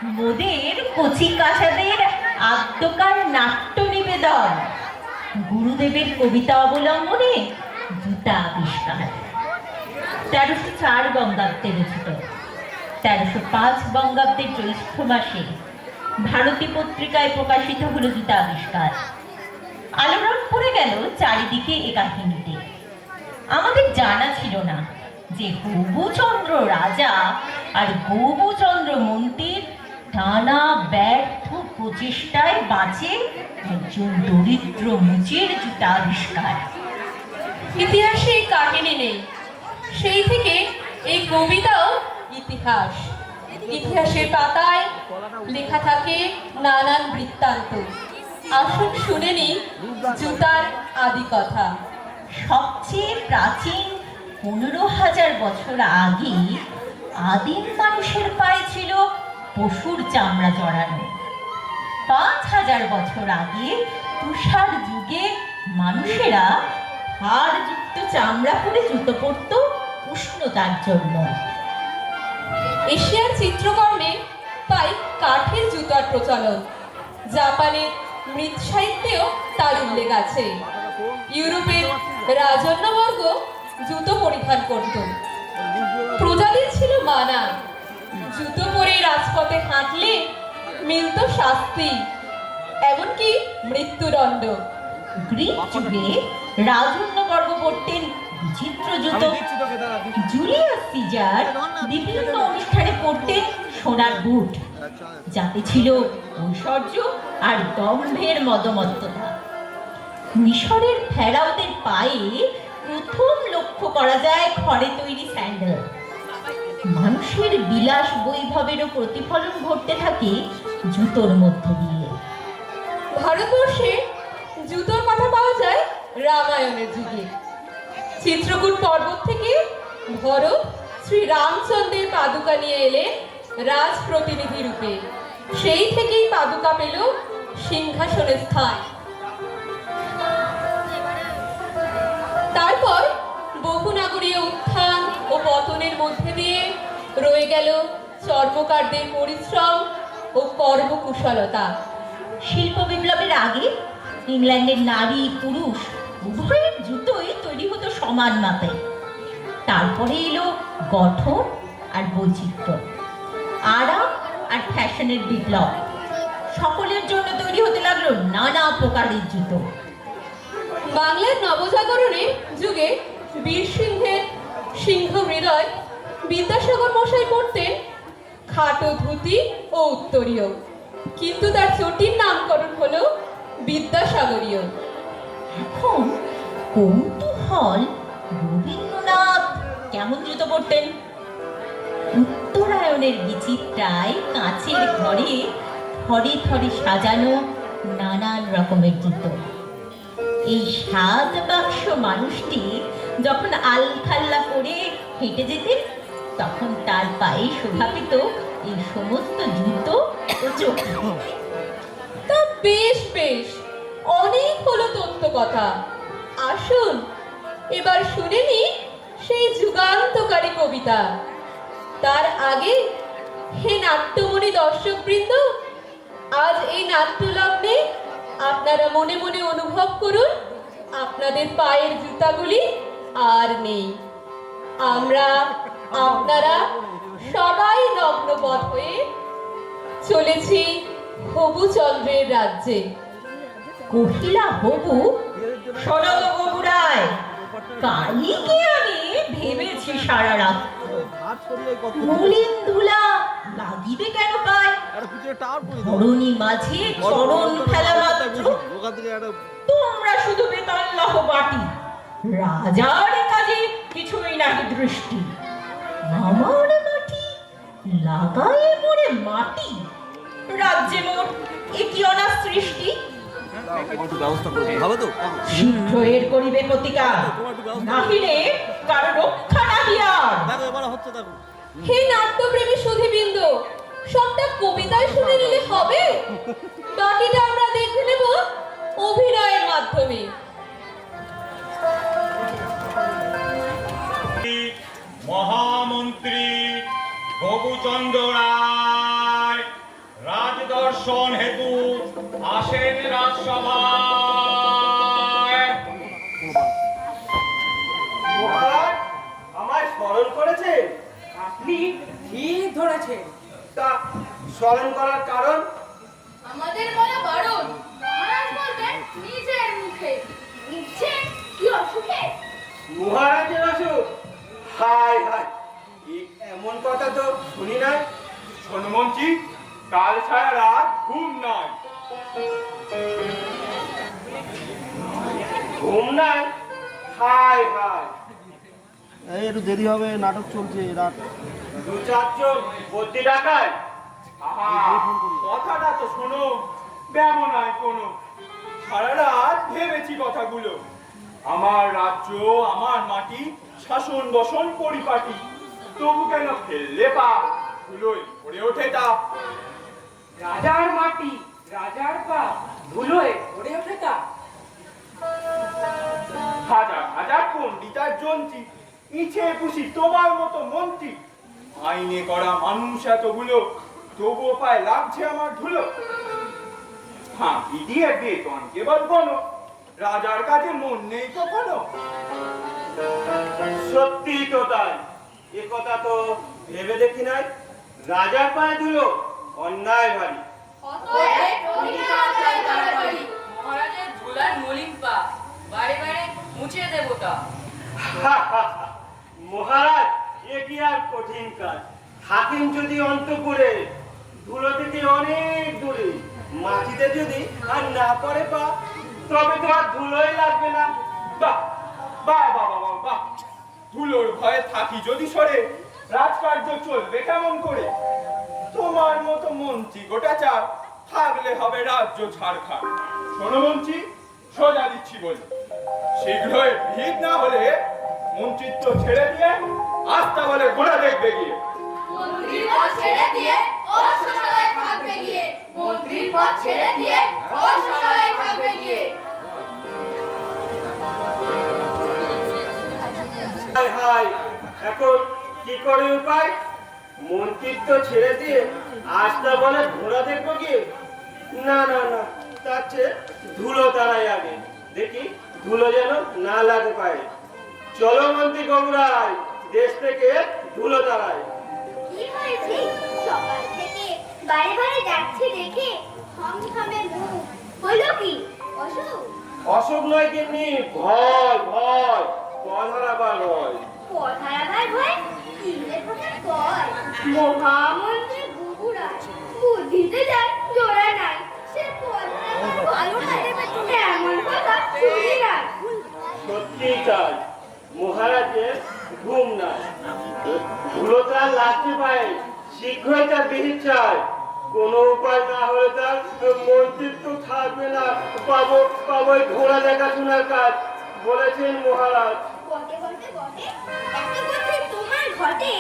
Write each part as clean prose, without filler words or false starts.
মোদের কচি কাঁচাদের আদ্যকার নাট্য নিবেদন, গুরুদেবের কবিতা অবলম্বনে জুতা আবিষ্কার। 1304 বঙ্গাব্দে রচিত। 1305 বঙ্গাব্দের জ্যৈষ্ঠ মাসে ভারতী পত্রিকায় প্রকাশিত হলো জুতা আবিষ্কার। আলোড়ন পড়ে গেল চারিদিকে এ কাহিনীতে। আমাদের জানা ছিল না যে হবুচন্দ্র রাজা আর গৌবচন্দ্র মন্ত্রীর টানা ব্যর্থ প্রচেষ্টায় বাঁচে একজন দরিদ্র মুচির জুতা আবিষ্কার। ইতিহাসে এই কাহিনী নেই, সেই থেকে এই কবিতাও ইতিহাস। ইতিহাসের পাতায় লেখা থাকে নানান বৃত্তান্ত। আসুন শুনে নিই জুতার আদি কথা। সবচেয়ে প্রাচীন 15,000 বছর আগে আদিম মানুষের পায়ে ছিল পশুর চামড়া জড়ানো। 5,000 বছর আগে তুষার যুগে মানুষেরা হাড়যুক্ত চামড়া পরে জুতো পরত উষ্ণতার জন্য। এশিয়ার চিত্রকর্মে পাই কাঠের জুতার প্রচলন। জাপানের মৃৎ সাহিত্যেও তার উল্লেখ আছে। ইউরোপের রাজন্যবর্গ জুতো পরিধান করত। প্রজাদের ছিল মানা, জুতো পরে রাজপথে হাঁটলে মিলত শাস্তি, এমনকি মৃত্যুদণ্ড। গ্রিক যুগে রাজন্যবর্গ পরতেন বিচিত্র জুতো। জুলিয়াস সিজার বিভিন্ন অনুষ্ঠানে পরতেন সোনার বুট, যাতে ছিল ঐশ্বর্য আর দম্ভের মদমত্ততা। মিশরের ফেরাওদের পায়ে প্রথম লক্ষ্য করা যায় খড়ে তৈরি স্যান্ডেল। মানুষের বিলাস বৈভবেরও প্রতিফলন ঘটতে থাকে জুতোর মধ্যে দিয়ে। ভারতবর্ষে জুতোর কথা পাওয়া যায় রামায়ণের যুগে। চিত্রকূট পর্বত থেকে ভরত শ্রী রামচন্দ্রের পাদুকা নিয়ে এলেন রাজ প্রতিনিধি রূপে। সেই থেকেই পাদুকা পেল সিংহাসনের স্থান। তারপর বহু নগরীয় উত্থান ও পতনের মধ্যে দিয়ে রয়ে গেল চর্মকারদের পরিশ্রম ও কর্মকুশলতা। শিল্প বিপ্লবের আগে ইংল্যান্ডের নারী পুরুষ উভয়ের জুতোই তৈরি হতো সমান মাপে। তারপরে এলো গঠন আর বৈচিত্র্য, আরাম আর ফ্যাশনের বিপ্লব। সকলের জন্য তৈরি হতে লাগলো নানা প্রকারের জুতো। বাংলার নবজাগরণের যুগে বীর সিংহের সিংহ হৃদয় বিদ্যাসাগর মশাই পড়তেন খাটো ধুতি ও উত্তরীয়, কিন্তু তার চটির নামকরণ হলো বিদ্যাসাগরীয়। এখন কৌতূহল, রবীন্দ্রনাথ কেমন জুতো পরতেন? উত্তরায়ণের বিচিত্রায় কাঁচের ঘরে থরে থরে সাজানো নানান রকমের জুতো। এই 7 বাক্স মানুষটি যখন আলখাল্লা করে হেঁটে যেতেন, তখন তার পায়ে শোভা পেত এই সমস্ত জুতো ও চটি। তা বেশ বেশ, অনেক হলো তথ্য কথা। আসুন এবার শুনে নি সেই যুগান্তকারী কবিতা। তার আগে হে নাট্যমণি দর্শকবৃন্দ, আজ এই নাট্যলগ্নে আপনারা মনে মনে অনুভব করুন আপনাদের পায়ের জুতাগুলি আর নেই। আমরা আপনারা সবাই নগ্নপথ হয়ে চলেছি হবুচন্দ্রের রাজ্যে। কহিলা হবু, শোনো গো বগুড়ায়, কালীকে আমি ভেবেছি সারা রাত। মলিন ধুলা লাগিবে কেন পায়, ধরণী মাঝে চরণ ফেলা মাত্র। তোমরা শুধু বেতন লহ বাটি, রাজার কাজে কিছুই নাহি দৃষ্টি। আমার মাটি লাগায় মোরে মাটি, রাজ্যে মোর একই অনার সৃষ্টি। শীঘ্র এর করিবে প্রতিকার, নাহিলে কার রক্ষা নাহি আর। হে নাট্যপ্রেমী সুধীবৃন্দ, সবটা কবিতায় শুনে নিলে হবে? বাকিটা আমরা দেখে নেব অভিনয়ের মাধ্যমে। মহামন্ত্রী হবুচন্দ্র রায় দর্শন হেতু আসেন রাজসভায়। মহারাজ আমায় স্মরণ করেছে? আপনি ঠিক ধরেছেন। তা স্মরণ করার কারণ? আমাদের বলা বারণ, মহারাজ বলবেন নিজের মুখে। নিশ্চয় কি অসুখে? মহারাজের অসুখ? হায় হায়, এমন কথা তো শুনি নাই। শোনো মন্ত্রী, কাল সারা রাত ঘুম নাই। ঘুম নাই? হায় হায়, এই একটু দেরি হবে, নাটক চলছে রাত। দু চারজন বদ্যি ডাকায়। আহা, কথাটা তো শোনো, ব্যামো নাই কোনো। সারা রাত ভেবেছি কথাগুলো। আমার রাজ্য, আমার মাটি, শাসন বসন পরিপাটি, তবু কেন ফেললে পা, ধুলোয় পড়ে ওঠে তা। রাজার মাটি, রাজার পা, ধুলোয় পড়ে ওঠে তা। হাজার হাজার পণ্ডিতার যন্ত্রী, ইচ্ছে খুশি তোমার মতো মন্ত্রী, আইনে করা মানুষ এতগুলো, তবুও পায় লাগছে আমার ধুলো। হ্যাঁ, দিয়ে বেতন কেবল বলো, রাজার কাছে মন নেই তো কোনো। সত্যি তো তাই, এ কথা তো ভেবে দেখি নাই। রাজার পায়ে ধুলো অন্যায় ভারী। অতএব প্রতিকার বাড়াবাড়ি। মহারাজের ধুলার মলিন পা বারে বারে মুছে দেবতা। মহারাজ, এ কি আর কঠিন কাজ? থাকেন যদি অন্তপুরে, ধুলো থেকে অনেক দূরে, মাটিতে যদি আর না পড়ে পা, তবে তো আর ধুলোই লাগবে না। বাহ বাহ বাহ বাহ বাহ, ধুলোর ভয়ে থাকি যদি সরে, রাজকার্য চলবে কেমন করে? তোমার মতো মন্ত্রী গোটা চার থাকলে হবে রাজ্য ছাড়খাড়। শোনো মন্ত্রী, সোজা দিচ্ছি বলি, শীঘ্রই ভিড় না হলে মন্ত্রিত্ব ছেড়ে দিয়ে আস্থা বলে ঘোড়া দেখবে গিয়ে। মন্ত্রীর পদ ছেড়ে দিয়ে অশ্বশালায় থাকবে গিয়ে। মন্ত্রীর পদ ছেড়ে দিয়ে অশ্বশালায় থাকবে গিয়ে। হায় হায়, এখন কি করে উপায়? মন্ত্রিত্ব ছেড়ে দিয়ে আস্থা বলে ঘোড়া দেখবো গিয়ে? না না না, তার চেয়ে ধুলো তারাই আগে, দেখি ধুলো যেন না লাগে পায়ে। চলো মন্ত্রী গৌরাই, দেশ থেকে ধুলো তারাই। কি হয়েছে? সকাল থেকে বারে বারে যাচ্ছে দেখে থমথমে মুখ। হলো কি? অসুখ? অসুখ নয় কিন্তু ভয় ভয়, পধারাবার ভয়। পথারাবার ভয়? তিলে ফোটা কয়। মহামন্ত্রী গুগুরাজ বুদ্ধিতে যায় জোড়া নাই। সে পথারাবার ভালো লাগে এমন কথা শুনি নাই। সত্যি তাই, মহারাজের ঘুম নাই। ধুলো তার লাগতে পায়, শীঘ্রই তার বিহিত চায়। কোনো উপায় না হলে তার মন্ত্রিত্ব থাকবে না। পাবো পাবো ঘোড়া দেখাশোনার কাজ, বলেছেন মহারাজ। বটে বটে বটে, এত কথা তোমার ঘটে,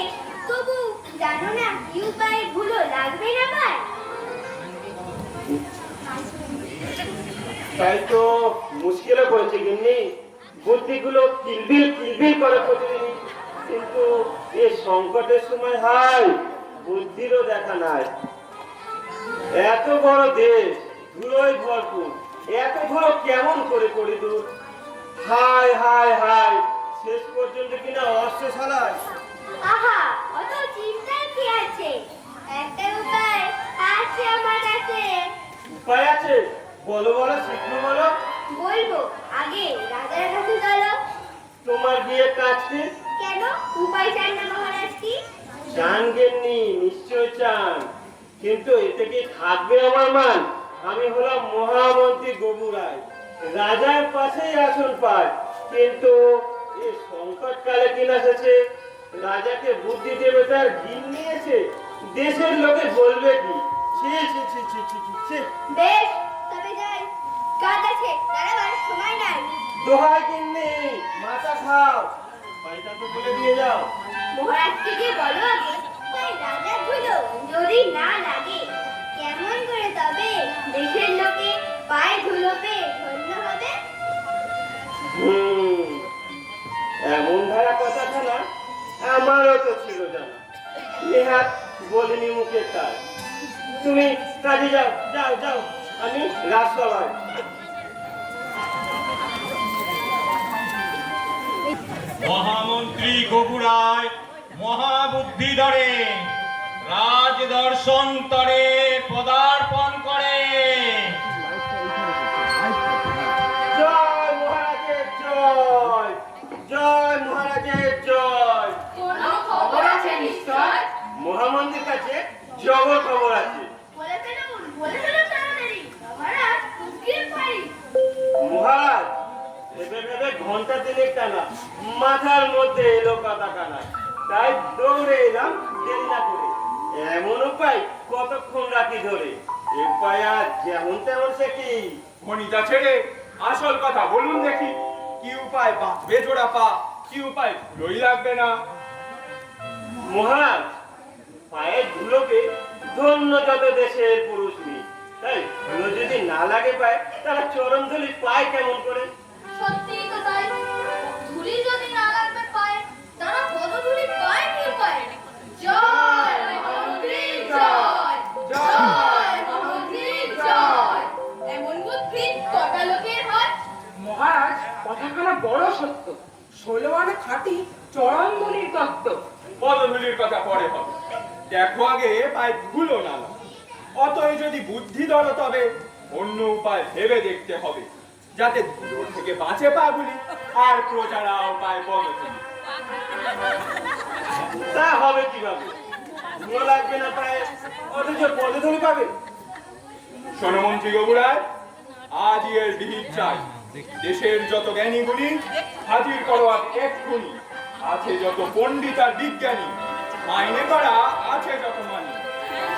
তবু জানো না কি উপায়ে ধুলো লাগবে না ভাই? তাই তো মুশকিলে পড়েছে গিন্নি। বুদ্ধিগুলো কিলবিল কিলবিল করে প্রতিদিন, কিন্তু এ সংকটের সময় হাই বুদ্ধিরও দেখা নাই। এত বড় দেশ, ধুলোয় ভরপুর, এত ধুলো কেমন করে করি দূর? হায় হায় হায়, শেষ পর্যন্ত কিনা অশ্বশালায়। আহা, অত চিন্তার কি আছে? একটা উপায় আছে আমার কাছে। উপায় আছে? বলো বলো, শীঘ্র বলো। বলবো, আগে রাজার কাছে চলো। তোমার বিয়ের কাজটি? কেন উপায় চাই না মহারাজ কি? চান গেননি, নিশ্চয় চান, কিন্তু এতে কি থাকবে আমার মান? আমি হলাম মহামন্ত্রী গবুরাই, রাজার পাশেই আসন পায়, কিন্তু এই সংকটকালে কিনা এসেছে, রাজাকে বুদ্ধি দেবে তার দিন নিয়েছে, দেশের লোকে বলবে কি? ছি ছি ছি ছি ছি ছি ছি। বেশ, তবে যাই। কাজ আছে, দাঁড়াবার সময় নাই। দোহাই কিন্নি, মাথা খাও, পায়টা তো বলে দিয়ে যাও। মহারাজকে গিয়ে বলো আগে, তাই রাজার ধুলো যদি না লাগে, কেমন করে তবে দেশের লোকে পায়ে ধুলো পেয়ে ধন্য হবে? এমন ধারা কথা শোনা আমারও তো ছিল জানা, নেহাত বলিনি মুখে তার। তুমি কাজে যাও, যাও যাও, আমি রাজসভায়। মহামন্ত্রী গবুরায় মহাবুদ্ধি ধরে রাজদর্শন তরে পদার্পণ করে। জয় মহারাজের জয়, জয় মহারাজের জয়। কোনো খবর আছে নিশ্চয়? মহামন্ত্রীর কাছে জবর খবর আছে। বলে ফেলুন তাড়াতাড়ি, মহারাজ উকিল পারি। মহারাজ ভেবে ভেবে ঘন্টা দিলেক টানা মাথার মধ্যে এলো কাটা কানা, তাই দৌড়ে এলাম দেরি না করে। এমন উপায় কতক্ষণ রাখি ধরে, এ উপায় আর যেমন তেমন সে কি। খনিটা ছেড়ে আসল কথা বলুন দেখি, কি উপায় বাঁচবে জোড়া পা, কি উপায় লই লাগবে না? মহারাজ পায়ের ধুলোকে ধন্য যত দেশের পুরুষ নেই, তাই ধুলো যদি না লাগে পায় তারা চরণ ধুলি পায় কেমন করে? সত্যিই তো তাই, ধুলি যদি না লাগবে পায়ে, তারা পদধূলি পায় কি পায়? জয় মহামন্ত্রী জয়, জয় মহামন্ত্রী জয়। এমন বুদ্ধি কটা লোকের হয়? মহারাজ কথাখানা বড় সত্য, 16 আনা খাঁটি চরণমুনির তত্ত্ব। পদধূলির কথা পরে হবে, দেখো আগে পায়ে ধুলো না লাগে। অতই যদি বুদ্ধি ধরো তবে অন্য উপায় ভেবে দেখতে হবে, যাতে ধুলো থেকে বাঁচে পাগুলি আর প্রজারাও পায় পদধূলি। তা হবে কিভাবে? ধুলো লাগবে না পায়ে, অথচ পদধূলি পাবে। শোনমন্ত্রী গবুরায়, আজই এর বিহিত চাই। দেশের যত জ্ঞানীগুলি হাজির করো আজ এক্ষুনি। আছে যত পণ্ডিত আর বিজ্ঞানী, মাইনে করা আছে যত মানি।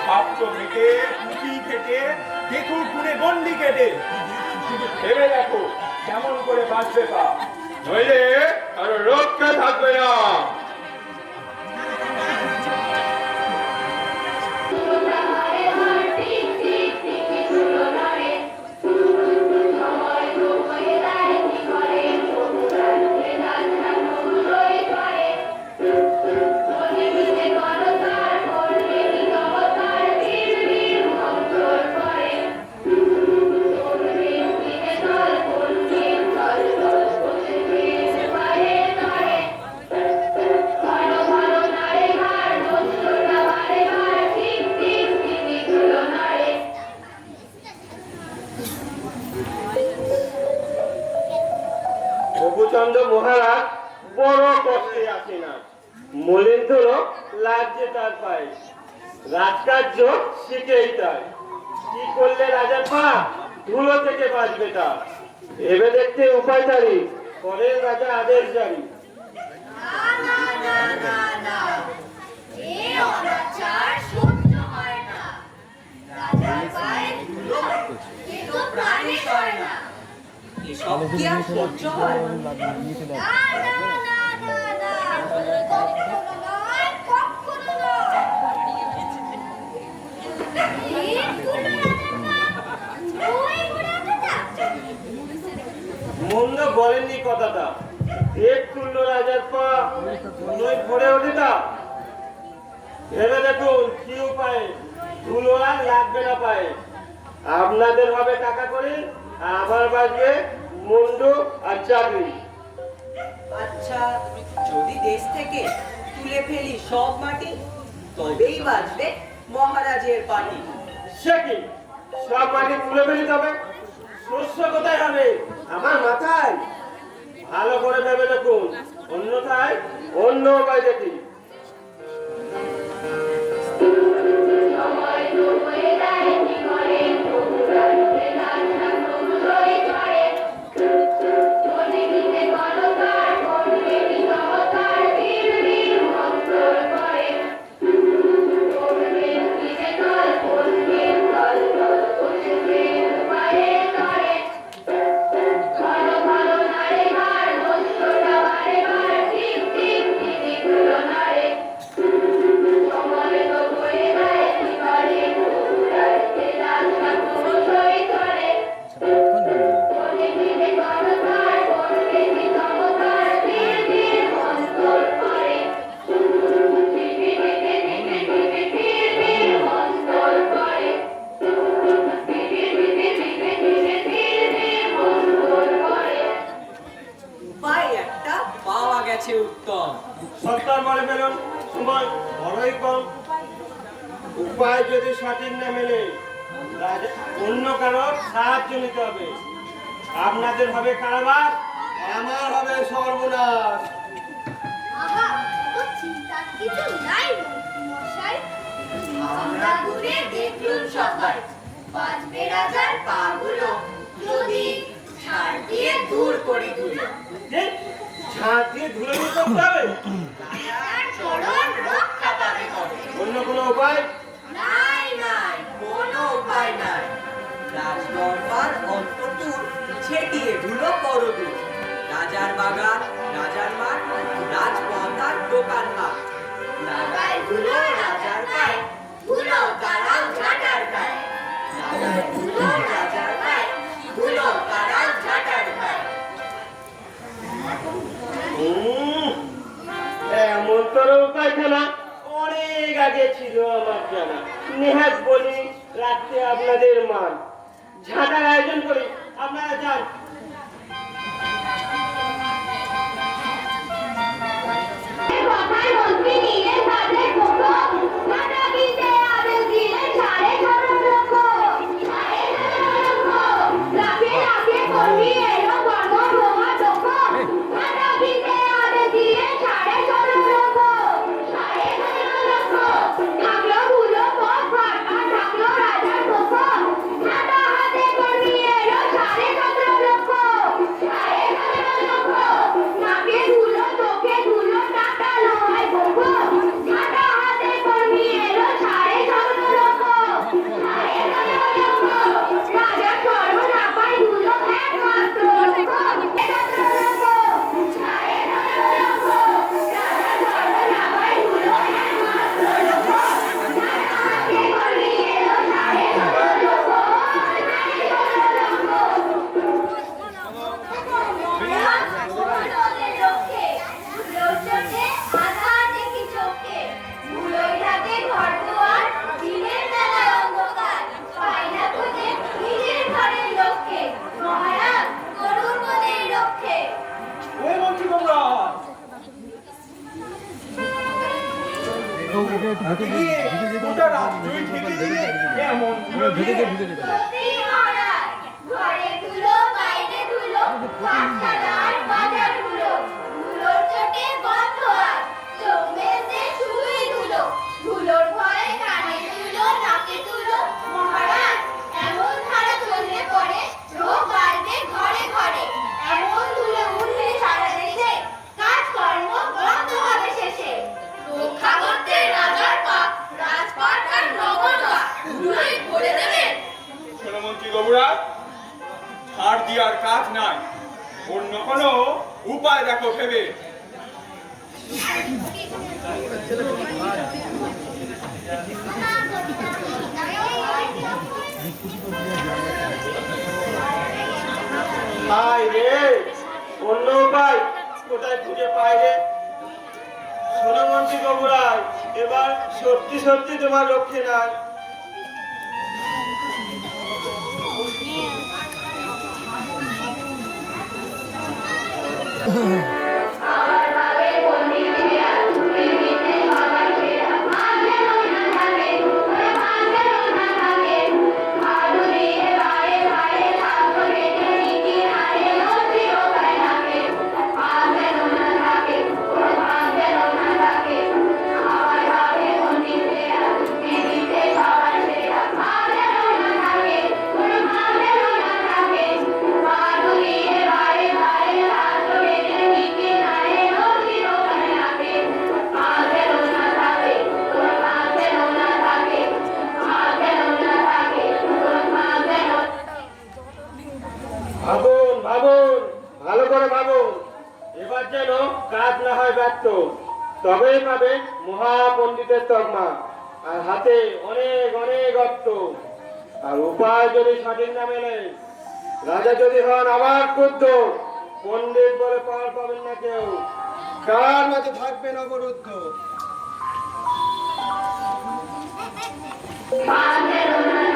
ছাত্র থেকে পুঁথি খেটে দেখুক গুণে গন্ডি কেটে, ভেবে দেখো কেমন করে বাঁচবে পা, নইলে কারো রক্ষা থাকবে না। প্রভুচন্দ্র মহারাজ বড় কষ্টে আছে না, মলিন ধুলো লাগছে তার পায়ে, রাজকার্য শিখেই তাই। কি করলে রাজার পা ধুলো থেকে বাঁচবে তা, ভেবে দেখতে উপায় তারি, করেন রাজা আদেশ জারি। না না না না না, এই অনাচার সহ্য হয় না। রাজার পায়ে ধুলো, এ তো প্রাণে সয় না। এসব কি আর সহ্য হয়? না না না না না, কখনো নয়, কখনো নয়। এই ধুলো রাজার পা, ওই ঘোড়া কথা। মন্দ বলেননি কথাটা, এক তুল্য রাজার পা ধুলোয় ভরে ওঠে তা। ভেবে দেখুন কি উপায় ধুলো আর লাগবে না পায়ে। আপনাদের হবে টাকা করে, আর আমার বাজবে মুন্ডু আর চাকরি। আচ্ছা, যদি দেশ থেকে তুলে ফেলি সব মাটি, তবেই বাঁচবে মহারাজের পাটি। সে কি সব মাটি তুলে ফেলি তবে শস্য কোথায় হবে? আমার মাথায়। ভালো করে ভেবে দেখুন, অন্যথায় অন্য উপায় দেখি। ভালো নারে হার বস্ত্রটা বারে বার ঠিক ঠিক ঠিক ঠিক হলো না। ফেলুন, সময় বড়ই কম। উপায় যদি সঠিক না মেলে অন্য কারোর সাহায্য নিতে হবে। আপনাদের হবে কারাবাস, আমার হবে সর্বনাশ। আহা, তো চিন্তার কিছু নাই মশাই। আমরা ঘুরে দেখলুম সবাই, বাজবে রাজার পাগুলো, যদি ছাড় দিয়ে দূর করে দিল। যে ঝাঁট দিয়ে ধুলে নিয়ে করতে হবে, রাজার চরণ রক্ষা পাবে কবে? অন্য কোনো উপায় নাই নাই, কোনো উপায় নাই। রাজদরবার অন্তপুর ছেটিয়ে ধুলো করদূর। রাজার বাগান, রাজার মাঠ, রাজপথ আর দোকান হাট। লাগায় ধুলো রাজার গায়ে, ধুলো তারাও ঝাঁটার গায়ে। লাগায় ধুলো রাজার গায়ে, ধুলো তারাও ঝাঁটার গায়ে। এমন তোর উপায় জানা অনেক আগে ছিল আমার জানা। নেহাত বলি রাখতে আপনাদের মান, ঝাঁটার আয়োজন করি, আপনারা যান। কথায় মন্ত্রী নিয়ে সাথে ঢোকো, ঝাঁটা দিতে আদেশ দিলে সাড়ে 16 লক্ষ। সাড়ে 16 লক্ষ, লাফে লাফে কর্মী এলো গণভোমা ঢোকো, ঝাঁটা দিতে আদেশ দিলে সাড়ে 16 লক্ষ। সাড়ে 16 লক্ষ, থাকলো ধুলো পথ ফাঁকা, থাকলো রাজার ঢোকো, ঝাঁটা হাতে কর্মী এলো সাড়ে 17 লক্ষ। সাড়ে 17 লক্ষ, নাকে ধুলো চোখে ধুলো, টাকা লোহায় ঢোকো, ঝাঁটা হাতে কর্মী এলো সাড়ে 17 লক্ষ। সাড়ে 17 লক্ষ, রাজার চরণ আপায় ধুলো একমাত্র ঢোকো, 17 লক্ষ। সাড়ে 17 লক্ষ, রাজার চরণ আপায় ধুলো একমাত্র ঢোকো, ঝাঁটা হাতে কর্মী এলো সাড়ে 17 লক্ষ। ওই মন্ত্রী গোবরাজ, গোটা রাজ্যই ঢেকে দিলে এমন ধুলো দিয়ে। ঘরে ধুলো বাইরে ধুলো, পাঠশালার বাজার ধুলো, ধুলোর চোটে বন্ধ আর চোখ মেলতে শুধুই ধুলো, ধুলোর ভয়ে কানে ধুলো নাকে ধুলো। মহারাজ, এমন ধারা চললে পরে রোগ বাড়বে ঘরে ঘরে। এমন ধুলো উঠলে সারা দেশে কাজকর্ম বন্ধ হবে শেষে। রক্ষা করতে রাজার পাপ, রাজপাট আর নগরকা ধুলোই ভরে দেবে। শোনো মন্ত্রী গোবরাজ, ছাড় দেওয়ার কাজ নাই, অন্য কোনো উপায় দেখো ভেবে। হাই রে, অন্য উপায় কোথায় খুঁজে পাই রে? শোনো মন্ত্রী গোবরাজ, এবার সত্যি সত্যি তোমার রক্ষে নাই। ভাবুন ভাবুন, ভালো করে ভাবুন, এবার যেন কাজ না হয় ব্যর্থ। তবেই পাবেন মহাপণ্ডিতের তকমা, আর হাতে অনেক অনেক অর্থ। আর উপায় যদি সঠিক না মেলে, রাজা যদি হন আবার ক্রুদ্ধ, পণ্ডিত বলে পার পাবেন না কেউ, কার মাঝে থাকবেন অবরুদ্ধ।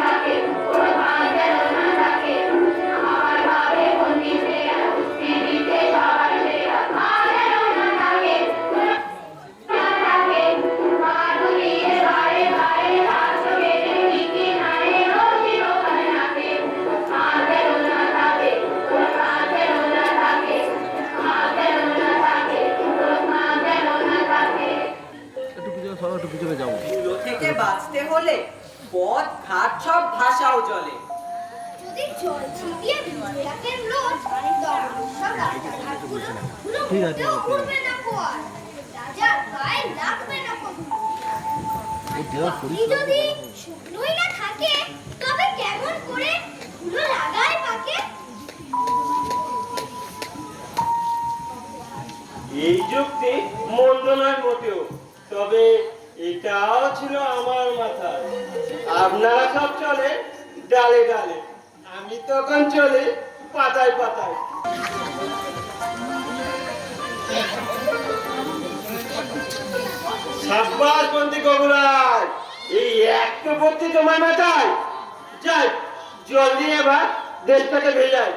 থাকে সব ভাষাও জলে। যদি জল ছিটিয়ে ভিজিয়ে রাখেন রোজ, তখন সব রাস্তাঘাটগুলো ঠিক আছে, মোটেও ঠিক আছে। উড়বে না কোয়ার। রাজার গায়ে লাগবে না কবু। পাখি যদি শুকনোই না থাকে, তবে কেমন করে ধুলো লাগায় পাকে? এই যুক্তি মন্দ নয় মোটেও, তবে এটাও ছিল আমার মাথায়। আপনারা সব চলে ডালে ডালে, আমি তখন চলে পাতায় পাতায়। সাব্বাস বন্দি গবুরাজ, এই একটা বুদ্ধি তোমার মাথায়। যাই জলদি এবার দেশটাকে ভেজাই।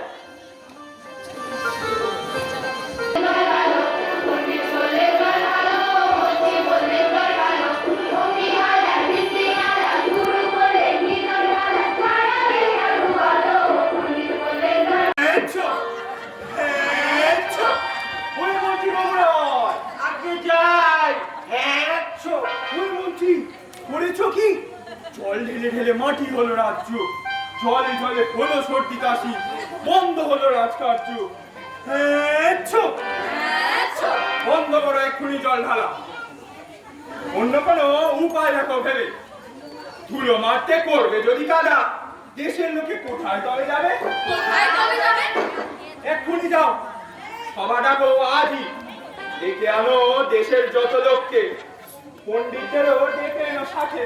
ওই মন্ত্রী বাবুরাজ, আগে যাই। হ্যাঁ ওই মন্ত্রী, করেছো কি? জল ঢেলে ঢেলে মাটি হলো রাজ্য, জলে জলে হলো সর্দি কাশি, বন্ধ হলো রাজকার্য। বন্ধ করো এক্ষুনি জল ঢালা, অন্য কোনো উপায় দেখো ভেবে। ধুলো মারতে করবে যদি কাদা, দেশের লোকে কোথায় তবে যাবে? কোথায় কবে যাবে? এক্ষুনি যাও, সভা ডাকো আজই, ডেকে আনো দেশের যত লোককে, পণ্ডিতদেরও ডেকে এনো সাথে,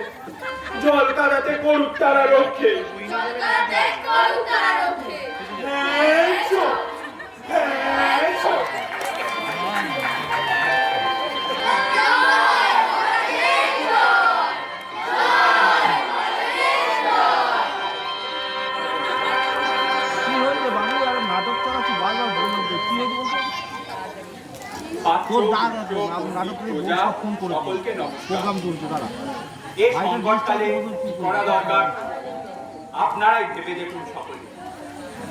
জল কাদাতে করুক তারা রক্ষে। সরকারতে করুক তারা রক্ষে। কি হয়েছে বাবু? আর নাটক চালাচ্ছি বারবার বললাম তো, কি হয়েছে বলতো? তোর দাগ আছে, নাটক করে বউ সব ফোন করে সকলকে নমস্কার। প্রোগ্রাম চলছে দাঁড়া। এই সংকটকালে কি করা দরকার আপনারাই ভেবে দেখুন সকলে।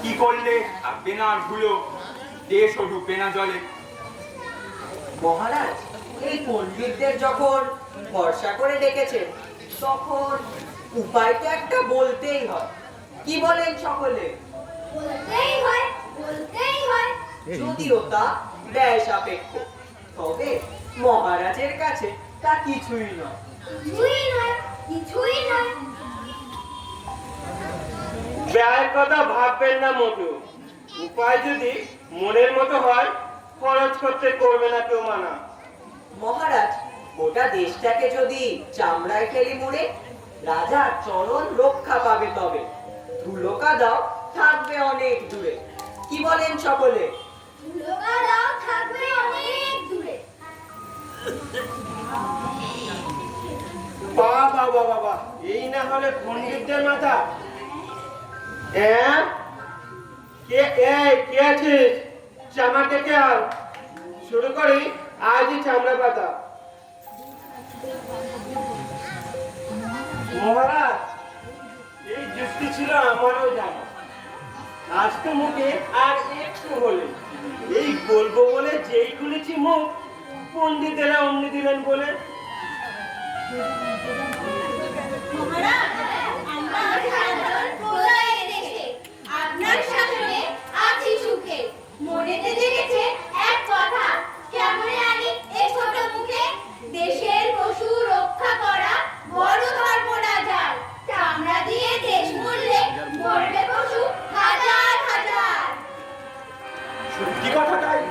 কি করলে থাকবে না আর ধুলো, দেশও ডুববে না জলে? মহারাজ, এই পণ্ডিতদের যখন ভরসা করে ডেকেছেন, তখন উপায় তো একটা বলতেই হয়। কি বলেন সকলে? বলতেই হয়, বলতেই হয়। যদিও তা ব্যয় সাপেক্ষ, তবে মহারাজের কাছে তা কিছুই নয়। কিছুই নয়, কিছুই নয়। ব্যয়ের কথা ভাববেন না মোটেও। উপায় যদি মনের মতো হয়, খরচ করতে করবে না কেউ মানা। মহারাজ, গোটা দেশটাকে যদি চামড়ায় ফেলি মুড়ে, রাজার চরণ রক্ষা পাবে তবে। ধুলো কাদাও থাকবে অনেক দূরে। কি বলেন সকলে? ধুলোকাদাও থাকবে অনেক দূরে। বাবা বাবা বাবা, এই না হলে পণ্ডিতদের মাথা। হ্যাঁ, কে আছিস? চামড়া থেকে আর শুরু করি আজই চামড়া পাতা। মহারাজ, এই যুক্তি ছিল আমারও জানা। আজ তো মুখে আর একটু হলে এই বলবো বলে যেই খুলেছি মুখ, পণ্ডিতেরা অমনি দিলেন বলে। মহারাজ, আমরা সাধারণ প্রজা এই দেশে, আপনার শাসনে আছি সুখে। মনেতে জেগেছে এক কথা, কেমনে আনি এ ছোট মুখে? দেশের পশু রক্ষা করা বড় ধর্ম রাজার। চামড়া দিয়ে দেশ মূল্যে মরবে পশু হাজার হাজার। সত্যি কথাটাই,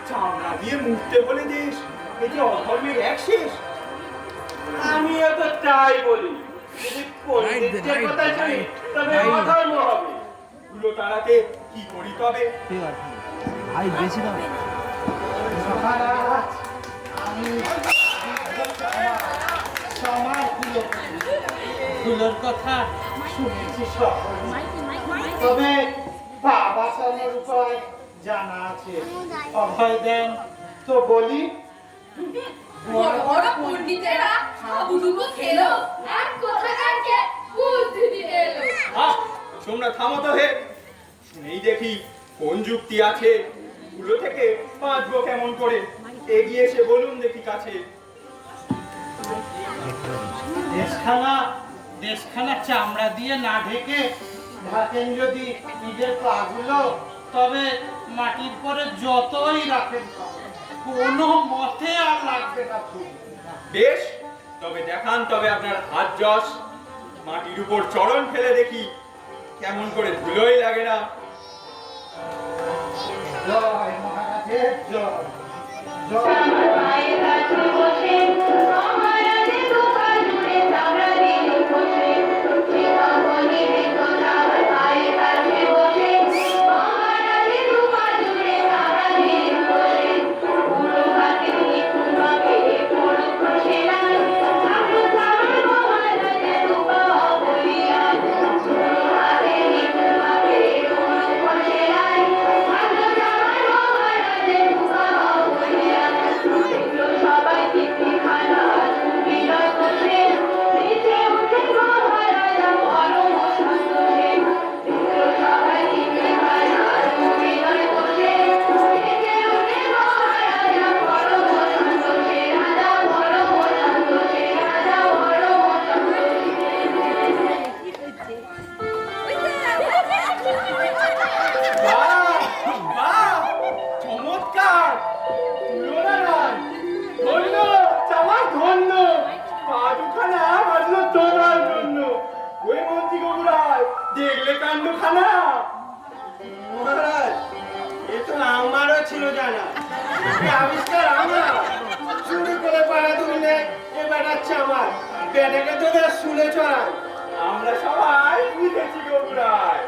চামড়া দিয়ে মুড়তে বলে দেশ, এটি অধর্মের এক শেষ। আমিও তো তাই বলি, যদি পণ্ডিতের কথা শুনি তবে অধর্ম হবে। ধুলো তাড়াতে কি করি তবে? ঠিক আছে, ভাই বেশি দাও। ফুলের কথা শুনেছি সব, তবে বাবা সামনের উপায় জানা আছে। অভয় দেন তো বলি। বড় বড় পণ্ডিতেরা হাবুডুবু খেলো, আর কোথাকারকে বুদ্ধি দিতে এলো। তোমরা থামো তো হে, শুনেই দেখি কোন যুক্তি আছে। ধুলো থেকে বাঁচবো কেমন করে, এগিয়ে এসে বলুন দেখি কাছে। দেশখানা দেশখানা চামড়া দিয়ে না ঢেকে ঢাকেন যদি ঈদের পাগুলো, তবে মাটির পরে যতই রাখেন কোনো মতে আর লাগবে না ধুলো। বেশ, তবে দেখান তবে আপনার হাত যশ। মাটির উপর চরণ ফেলে দেখি কেমন করে ধুলোই লাগে না। জয় মহারাজের জয় জয়। বাহ, বাহ, চমৎকার! তুলনা নাই। ধন্য, চামার ধন্য। পা দুখানা বাজলো তোমার জন্য। ওই মন্ত্রী গবুরায়, দেখলে কাণ্ডখানা? মহারাজ, এ তো আমারও ছিল জানা। এই আবিষ্কার আমার। চুরি করে পাড়া তুলে এ বেড়াচ্ছে আমার। বেটাকে তোদের শুলে চড়ায়। আমরা সবাই বুঝেছি গবুরায়,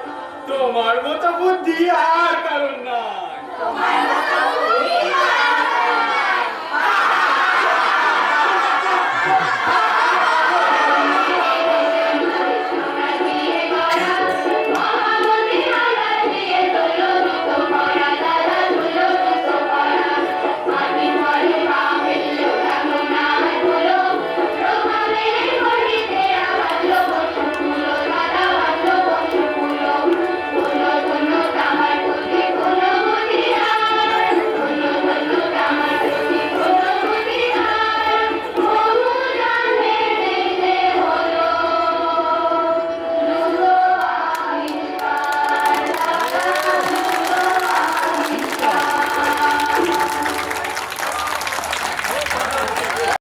তোমার মতো বুদ্ধি আর কারণ নাই। তোমার